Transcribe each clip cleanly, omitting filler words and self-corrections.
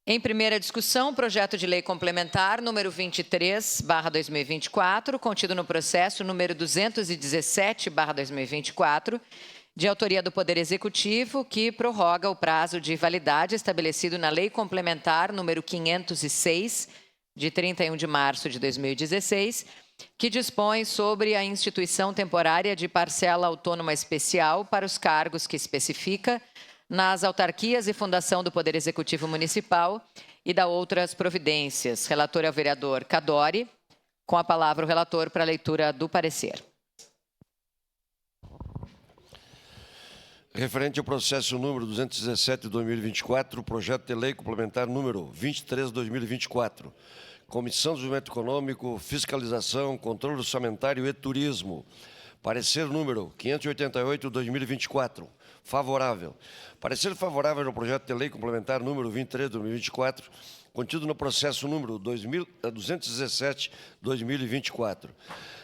Em primeira discussão, projeto de lei complementar número 23/2024, contido no processo número 217/2024, de autoria do Poder Executivo, que prorroga o prazo de validade estabelecido na Lei Complementar número 506, de 31 de março de 2016, que dispõe sobre a instituição temporária de parcela autônoma especial para os cargos que especifica nas autarquias e fundação do Poder Executivo Municipal e da outras providências. Relator é o vereador Cadori. Com a palavra o relator para a leitura do parecer. Referente ao processo número 217/2024, projeto de lei complementar número 23/2024, Comissão de Desenvolvimento Econômico, Fiscalização, Controle Orçamentário e Turismo. Parecer número 588/2024, favorável. Parecer favorável ao projeto de lei complementar número 23/2024, contido no processo número 217/2024.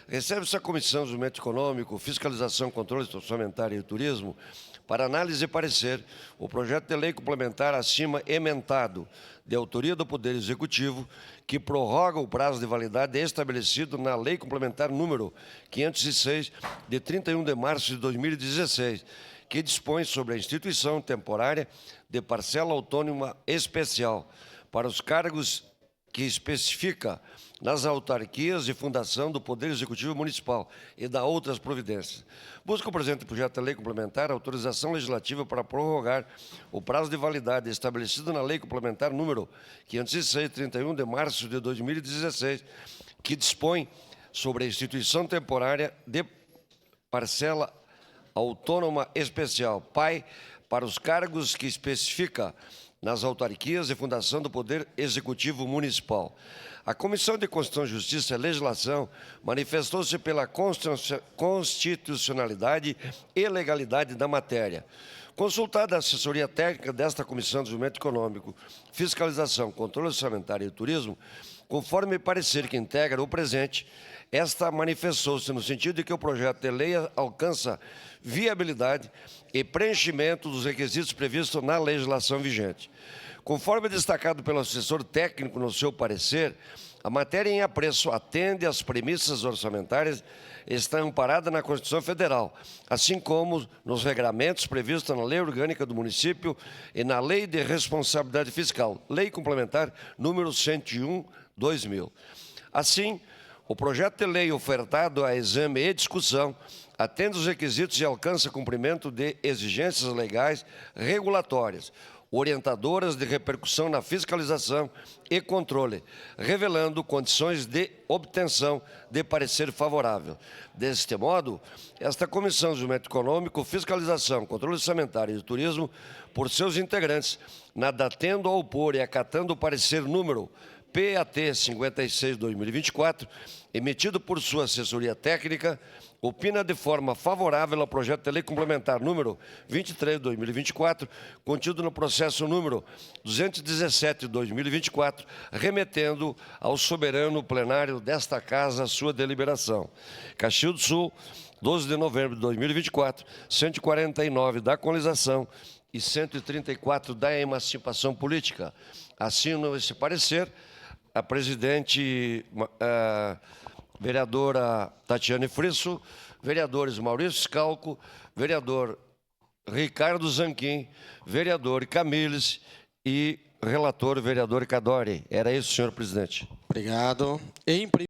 Recebe-se a Comissão de Desenvolvimento Econômico, Fiscalização, Controle Orçamentário e Turismo para análise e parecer o projeto de lei complementar acima emendado, de autoria do Poder Executivo, que prorroga o prazo de validade estabelecido na Lei Complementar número 506, de 31 de março de 2016, que dispõe sobre a instituição temporária de parcela autônoma especial para os cargos que especifica nas autarquias e fundação do Poder Executivo Municipal e da outras providências. Busca o presente projeto de lei complementar autorização legislativa para prorrogar o prazo de validade estabelecido na Lei Complementar número 506, 31 de março de 2016, que dispõe sobre a instituição temporária de parcela autônoma especial, PAI, para os cargos que especifica nas autarquias e fundação do Poder Executivo Municipal. A Comissão de Constituição, Justiça e Legislação manifestou-se pela constitucionalidade e legalidade da matéria. Consultada a assessoria técnica desta Comissão de Desenvolvimento Econômico, Fiscalização, Controle Orçamentário e Turismo, conforme parecer que integra o presente, esta manifestou-se no sentido de que o projeto de lei alcança viabilidade e preenchimento dos requisitos previstos na legislação vigente. Conforme destacado pelo assessor técnico no seu parecer, a matéria em apreço atende às premissas orçamentárias e está amparada na Constituição Federal, assim como nos regramentos previstos na Lei Orgânica do Município e na Lei de Responsabilidade Fiscal, Lei Complementar número 101/2000. Assim, o projeto de lei ofertado a exame e discussão atende os requisitos e alcança cumprimento de exigências legais regulatórias, orientadoras de repercussão na fiscalização e controle, revelando condições de obtenção de parecer favorável. Deste modo, esta Comissão de Desenvolvimento Econômico, Fiscalização, Controle Orçamentário e Turismo, por seus integrantes, nada tendo a opor e acatando o parecer número PAT 56/2024, emitido por sua assessoria técnica, opina de forma favorável ao projeto de lei complementar número 23/2024, contido no processo número 217/2024, remetendo ao soberano plenário desta Casa sua deliberação. Caxias do Sul, 12 de novembro de 2024, 149 da Colonização e 134 da Emancipação Política. Assino esse parecer a presidente vereadora Tatiane Frisso, vereadores Maurício Scalco, vereador Ricardo Zanquim, vereador Camilles e relator vereador Cadori. Era isso, senhor presidente. Obrigado.